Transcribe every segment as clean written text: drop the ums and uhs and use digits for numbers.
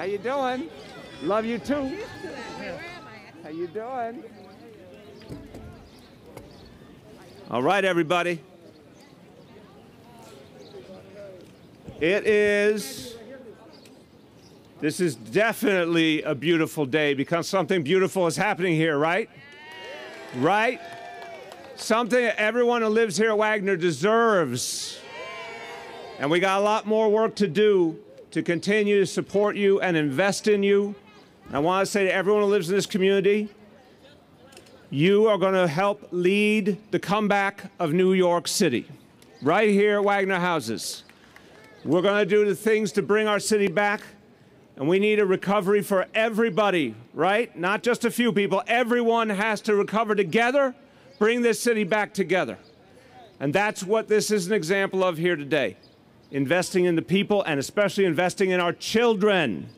How you doing? Love you too. How you doing? All right, everybody. This is definitely a beautiful day because something beautiful is happening here, right? Right? Something everyone who lives here at Wagner deserves. And we got a lot more work to do to continue to support you and invest in you. And I want to say to everyone who lives in this community, you are going to help lead the comeback of New York City, right here at Wagner Houses. We're going to do the things to bring our city back, and we need a recovery for everybody, right? Not just a few people. Everyone has to recover together, bring this city back together. And that's what this is an example of here today. Investing in the people and especially investing in our children.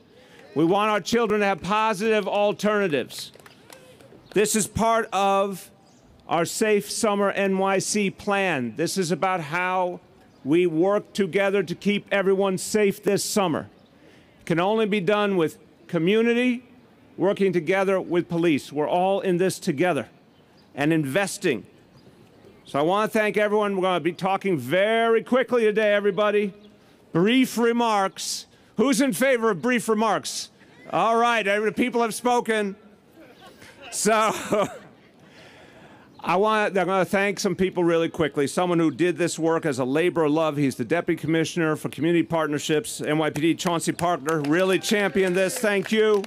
We want our children to have positive alternatives. This is part of our Safe Summer NYC plan. This is about how we work together to keep everyone safe this summer. It can only be done with community, working together with police. We're all in this together and investing. So I want to thank everyone. We're going to be talking very quickly today, everybody. Brief remarks. Who's in favor of brief remarks? All right, people have spoken. So I'm going to thank some people really quickly. Someone who did this work as a labor of love. He's the Deputy Commissioner for Community Partnerships, NYPD, Chauncey Parker, really championed this. Thank you.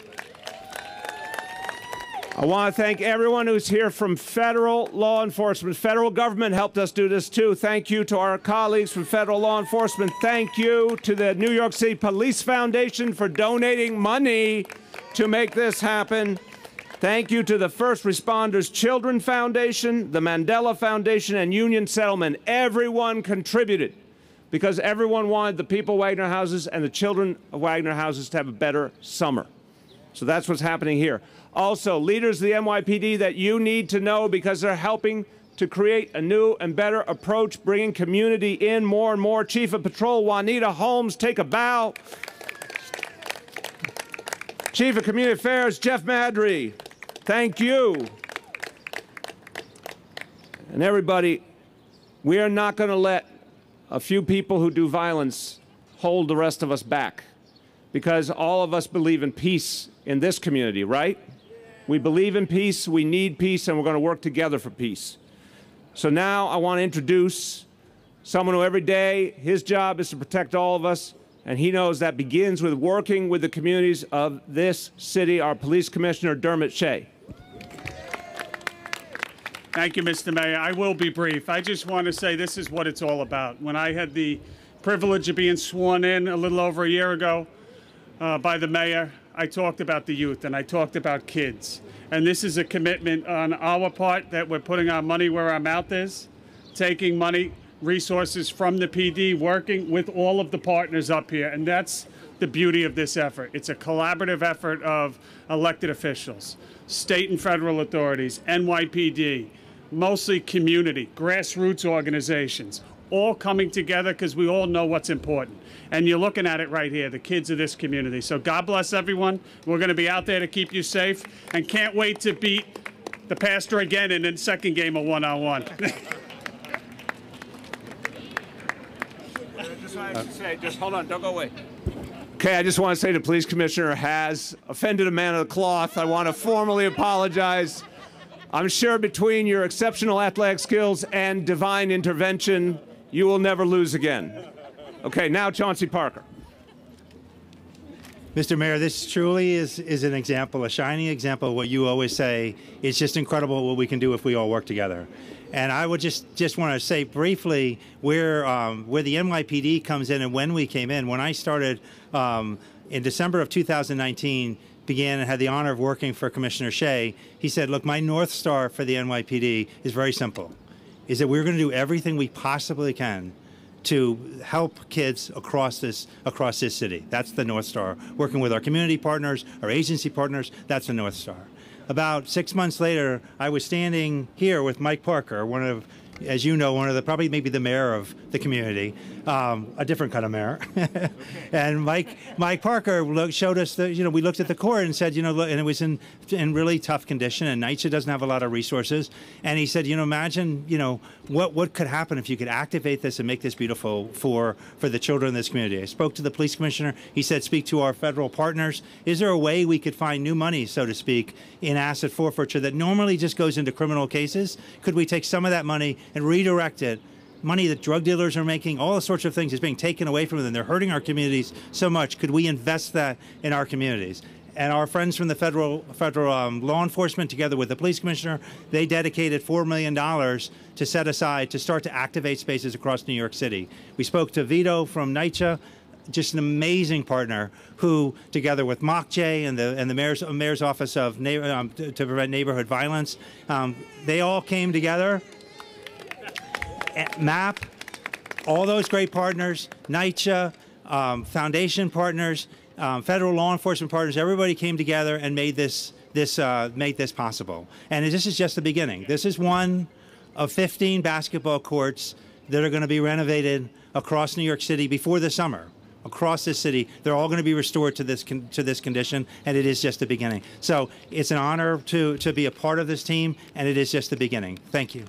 I want to thank everyone who's here from federal law enforcement. Federal government helped us do this too. Thank you to our colleagues from federal law enforcement. Thank you to the New York City Police Foundation for donating money to make this happen. Thank you to the First Responders Children Foundation, the Mandela Foundation, and Union Settlement. Everyone contributed because everyone wanted the people of Wagner Houses and the children of Wagner Houses to have a better summer. So that's what's happening here. Also, leaders of the NYPD that you need to know because they're helping to create a new and better approach, bringing community in more and more. Chief of Patrol Juanita Holmes, take a bow. Chief of Community Affairs Jeff Madry, thank you. And everybody, we are not going to let a few people who do violence hold the rest of us back because all of us believe in peace in this community, right? We believe in peace, we need peace, and we're going to work together for peace. So now I want to introduce someone who every day, his job is to protect all of us, and he knows that begins with working with the communities of this city, our Police Commissioner, Dermot Shea. Thank you, Mr. Mayor. I will be brief. I just want to say this is what it's all about. When I had the privilege of being sworn in a little over a year ago by the mayor, I talked about the youth and I talked about kids. And this is a commitment on our part that we're putting our money where our mouth is, taking money, resources from the PD, working with all of the partners up here. And that's the beauty of this effort. It's a collaborative effort of elected officials, state and federal authorities, NYPD, mostly community, grassroots organizations, all coming together because we all know what's important. And you're looking at it right here, the kids of this community. So God bless everyone. We're going to be out there to keep you safe and can't wait to beat the pastor again in the second game of one-on-one. Just hold on, don't go away. Okay, I just want to say the police commissioner has offended a man of the cloth. I want to formally apologize. I'm sure between your exceptional athletic skills and divine intervention, you will never lose again. Okay, now Chauncey Parker. Mr. Mayor, this truly is an example, a shining example of what you always say. It's just incredible what we can do if we all work together. And I would just want to say briefly where the NYPD comes in and when we came in. When I started in December of 2019, began and had the honor of working for Commissioner Shea, he said, look, my North Star for the NYPD is very simple, is that we're going to do everything we possibly can to help kids across this city. That's the North Star. Working with our community partners, our agency partners, that's the North Star. About 6 months later, I was standing here with Mike Parker, one of as you know, one of the, probably maybe the mayor of the community, a different kind of mayor. And Mike Parker showed us that, you know, we looked at the court and said, you know, look, and it was in really tough condition, and NYCHA doesn't have a lot of resources. And he said, you know, imagine, you know, what could happen if you could activate this and make this beautiful for the children in this community. I spoke to the police commissioner. He said, speak to our federal partners. Is there a way we could find new money, so to speak, in asset forfeiture that normally just goes into criminal cases? Could we take some of that money and redirect it? Money that drug dealers are making, all sorts of things is being taken away from them. And they're hurting our communities so much. Could we invest that in our communities? And our friends from the federal law enforcement, together with the police commissioner, they dedicated $4 million to set aside to start to activate spaces across New York City. We spoke to Vito from NYCHA, just an amazing partner who, together with MOCJ and the mayor's office of to prevent neighborhood violence, they all came together. MAP, all those great partners, NYCHA, foundation partners, federal law enforcement partners, everybody came together and made this possible. And this is just the beginning. This is one of 15 basketball courts that are going to be renovated across New York City before the summer. Across this city, they're all going to be restored to this condition, and it is just the beginning. So it's an honor to be a part of this team, and it is just the beginning. Thank you.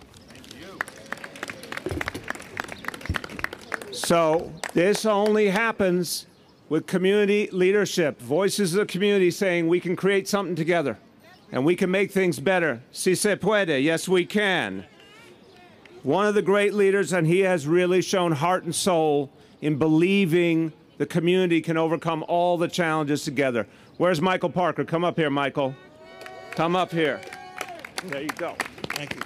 So this only happens with community leadership, voices of the community saying we can create something together and we can make things better. Si se puede, yes we can. One of the great leaders, and he has really shown heart and soul in believing the community can overcome all the challenges together. Where's Michael Parker? Come up here, Michael. Come up here. There you go. Thank you.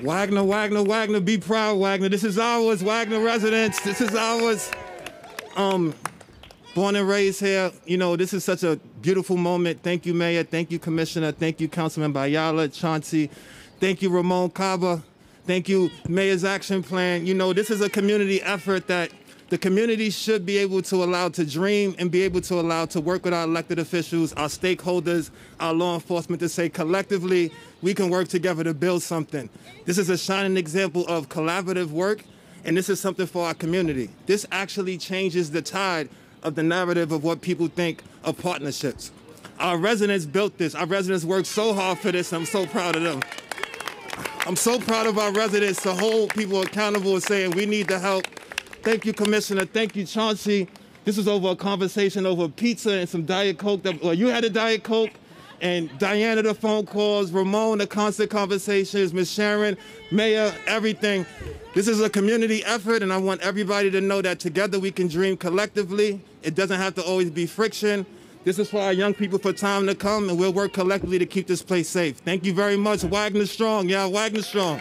Wagner, Wagner, Wagner, be proud, Wagner. This is ours, Wagner residents. This is ours. Born and raised here. You know, this is such a beautiful moment. Thank you, Mayor. Thank you, Commissioner. Thank you, Councilman Bayala, Chauncey. Thank you, Ramon Caba. Thank you, Mayor's Action Plan. You know, this is a community effort that the community should be able to allow to dream and be able to allow to work with our elected officials, our stakeholders, our law enforcement to say collectively, we can work together to build something. This is a shining example of collaborative work, and this is something for our community. This actually changes the tide of the narrative of what people think of partnerships. Our residents built this. Our residents worked so hard for this. I'm so proud of them. I'm so proud of our residents to hold people accountable and saying we need the help. Thank you, Commissioner. Thank you, Chauncey. This was over a conversation over pizza and some Diet Coke. Well, you had a Diet Coke, and Diana, the phone calls, Ramon, the constant conversations, Ms. Sharon, Mayor, everything. This is a community effort, and I want everybody to know that together we can dream collectively. It doesn't have to always be friction. This is for our young people for time to come, and we'll work collectively to keep this place safe. Thank you very much. Wagner strong. Yeah, Wagner strong.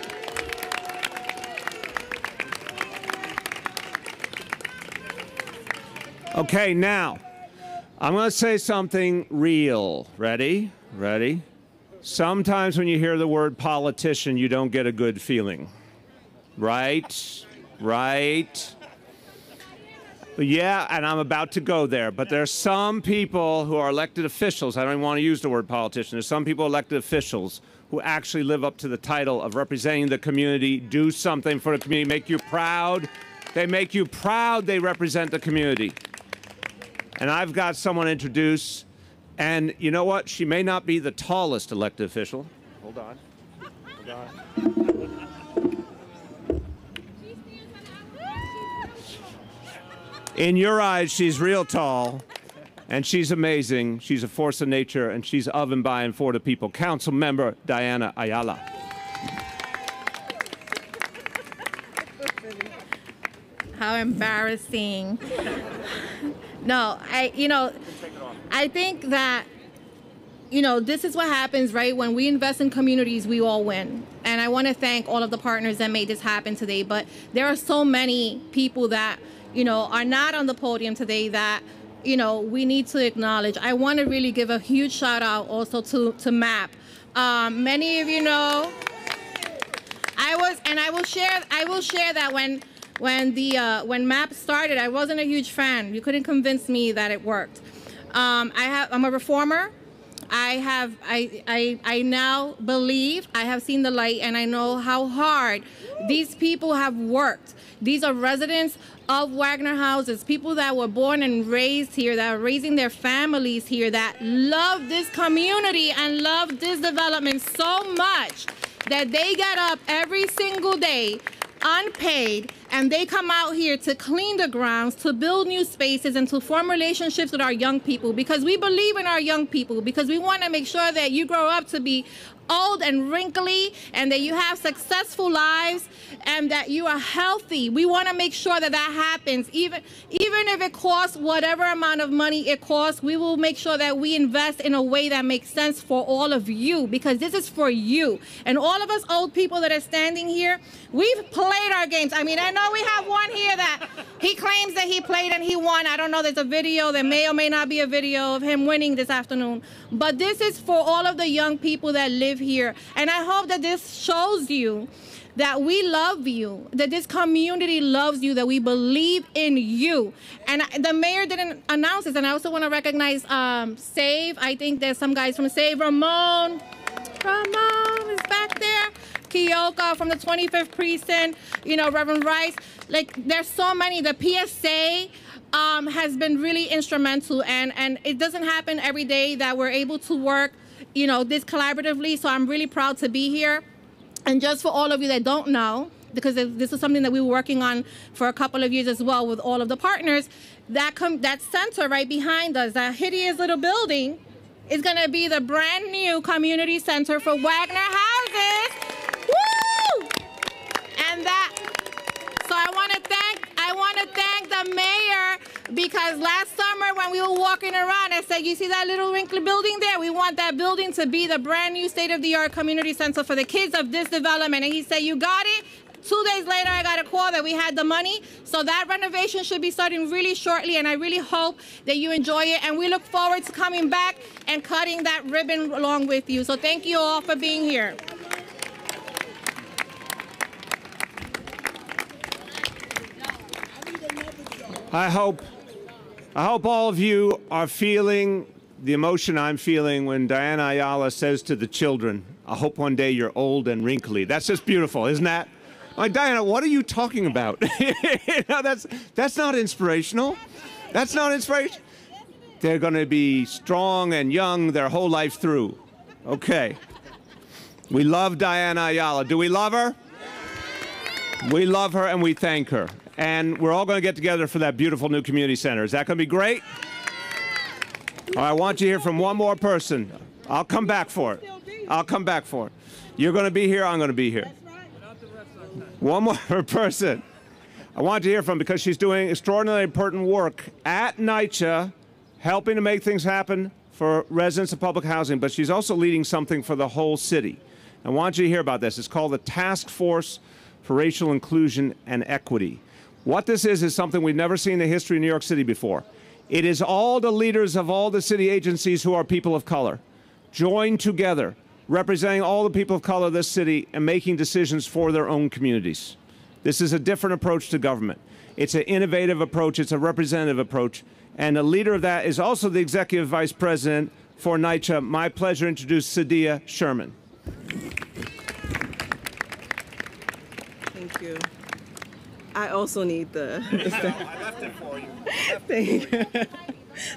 Okay, now, I'm going to say something real. Ready? Ready? Sometimes when you hear the word politician, you don't get a good feeling. Right? Right? Yeah, and I'm about to go there, but there's some people who are elected officials, I don't even want to use the word politician, there's some people elected officials who actually live up to the title of representing the community, do something for the community, make you proud. They make you proud they represent the community. And I've got someone to introduce, and you know what? She may not be the tallest elected official. Hold on. Hold on. In your eyes, she's real tall, and she's amazing. She's a force of nature, and she's of and by and for the people. Council Member Diana Ayala. How embarrassing. No, I think that, this is what happens, right? When we invest in communities, we all win. And I want to thank all of the partners that made this happen today. But there are so many people that, are not on the podium today that, we need to acknowledge. I want to really give a huge shout out also to MAP. Many of you know, I will share that when MAP started, I wasn't a huge fan. You couldn't convince me that it worked. I'm a reformer. I now believe I have seen the light, and I know how hard these people have worked. These are residents of Wagner Houses, people that were born and raised here, that are raising their families here, that love this community and love this development so much that they get up every single day unpaid, and they come out here to clean the grounds, to build new spaces, and to form relationships with our young people, because we believe in our young people, because we want to make sure that you grow up to be old and wrinkly, and that you have successful lives, and that you are healthy. We want to make sure that that happens. Even if it costs whatever amount of money it costs, we will make sure that we invest in a way that makes sense for all of you, because this is for you. And all of us old people that are standing here, we've played our games. I mean, I know we have one here that he claims that he played and he won. I don't know, there's a video, there may or may not be a video of him winning this afternoon. But this is for all of the young people that live here. And I hope that this shows you that we love you, that this community loves you, that we believe in you. And the mayor didn't announce this, and I also want to recognize Save. I think there's some guys from Save. Ramon is back there. Kioka from the 25th Precinct, you know, Reverend Rice. Like, there's so many. The PSA has been really instrumental, and it doesn't happen every day that we're able to work, you know, this collaboratively, so I'm really proud to be here. And just for all of you that don't know, because this is something that we were working on for a couple of years as well with all of the partners, that center right behind us, that hideous little building, is going to be the brand new community center for Wagner Houses. Woo! And so I want to thank the mayor, because last summer when we were walking around, I said, you see that little wrinkly building there? We want that building to be the brand new state-of-the-art community center for the kids of this development. And he said, you got it? 2 days later, I got a call that we had the money. So that renovation should be starting really shortly, and I really hope that you enjoy it. And we look forward to coming back and cutting that ribbon along with you. So thank you all for being here. I hope all of you are feeling the emotion I'm feeling when Diana Ayala says to the children, I hope one day you're old and wrinkly. That's just beautiful, isn't that? Like, Diana, what are you talking about? You know, that's not inspirational. That's not inspiration. They're going to be strong and young their whole life through. Okay. We love Diana Ayala. Do we love her? We love her and we thank her. And we're all going to get together for that beautiful new community center. Is that going to be great? All right, I want you to hear from one more person. I'll come back for it. I'll come back for it. You're going to be here, I'm going to be here. One more person I want to hear from, because she's doing extraordinarily important work at NYCHA, helping to make things happen for residents of public housing, but she's also leading something for the whole city. I want you to hear about this. It's called the Task Force for Racial Inclusion and Equity. What this is something we've never seen in the history of New York City before. It is all the leaders of all the city agencies who are people of color, joined together, representing all the people of color of this city and making decisions for their own communities. This is a different approach to government. It's an innovative approach. It's a representative approach. And the leader of that is also the executive vice president for NYCHA. My pleasure to introduce Sadia Sherman. Thank you. I also need the... I left it for you. Thank you.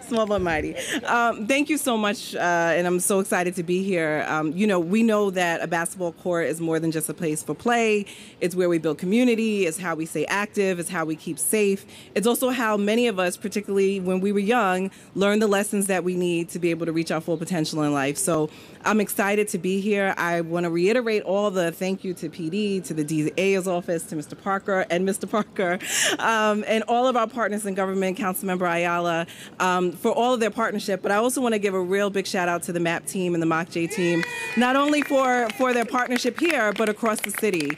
Small but mighty. Thank you so much, and I'm so excited to be here. You know, we know that a basketball court is more than just a place for play. It's where we build community. It's how we stay active. It's how we keep safe. It's also how many of us, particularly when we were young, learned the lessons that we need to be able to reach our full potential in life. So I'm excited to be here. I want to reiterate all the thank you to PD, to the DA's office, to Mr. Parker, and all of our partners in government, Councilmember Ayala, for all of their partnership. But I also want to give a real big shout out to the MAP team and the MOCJ team, not only for their partnership here, but across the city.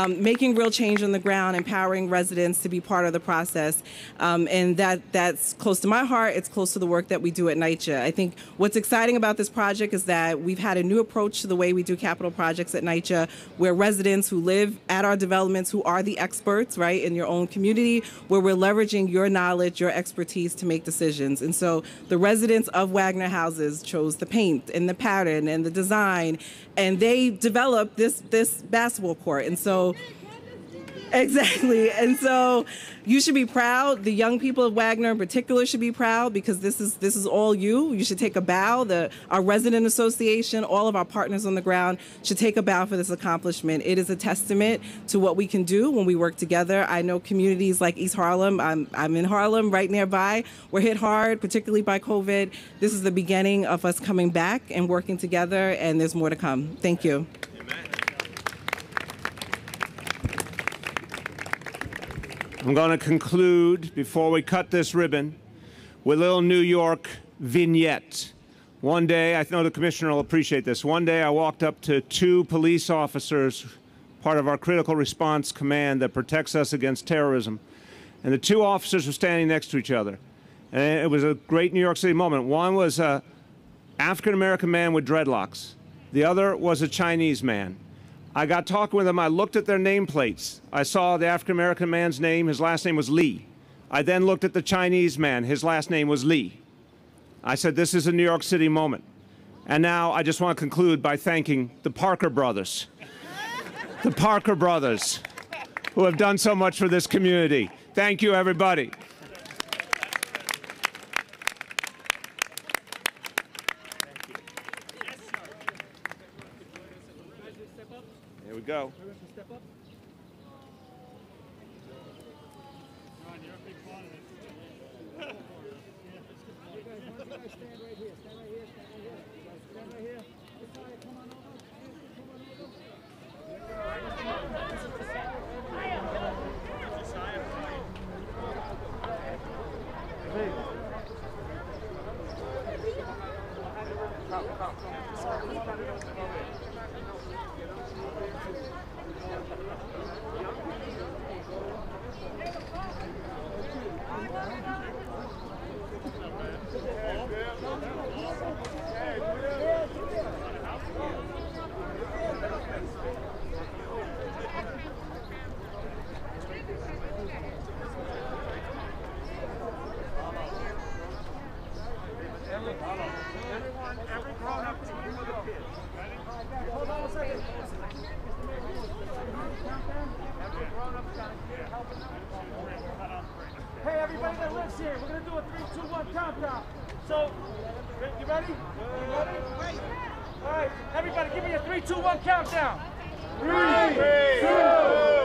making real change on the ground, empowering residents to be part of the process. And that's close to my heart. It's close to the work that we do at NYCHA. I think what's exciting about this project is that we've had a new approach to the way we do capital projects at NYCHA, where residents who live at our developments, who are the experts, right, in your own community, where we're leveraging your knowledge, your expertise to make decisions. And so the residents of Wagner Houses chose the paint and the pattern and the design, and they developed this basketball court. And so exactly. And so you should be proud. The young people of Wagner in particular should be proud, because this is all you. You should take a bow. Our resident association, all of our partners on the ground should take a bow for this accomplishment. It is a testament to what we can do when we work together. I know communities like East Harlem. I'm in Harlem, right nearby. We're hit hard, particularly by COVID. This is the beginning of us coming back and working together, and there's more to come. Thank you. I'm going to conclude, before we cut this ribbon, with a little New York vignette. One day, I know the commissioner will appreciate this, one day I walked up to two police officers, part of our critical response command that protects us against terrorism, and the two officers were standing next to each other. And it was a great New York City moment. One was an African-American man with dreadlocks. The other was a Chinese man. I got talking with them. I looked at their nameplates. I saw the African-American man's name. His last name was Lee. I then looked at the Chinese man. His last name was Lee. I said, this is a New York City moment. And now I just want to conclude by thanking the Parker brothers. The Parker brothers, who have done so much for this community. Thank you, everybody. Here we go. Hey, everybody that lives here, we're going to do a 3, 2, 1 countdown. So, you ready? You ready? All right, everybody give me a 3, 2, 1 countdown. 3, 2,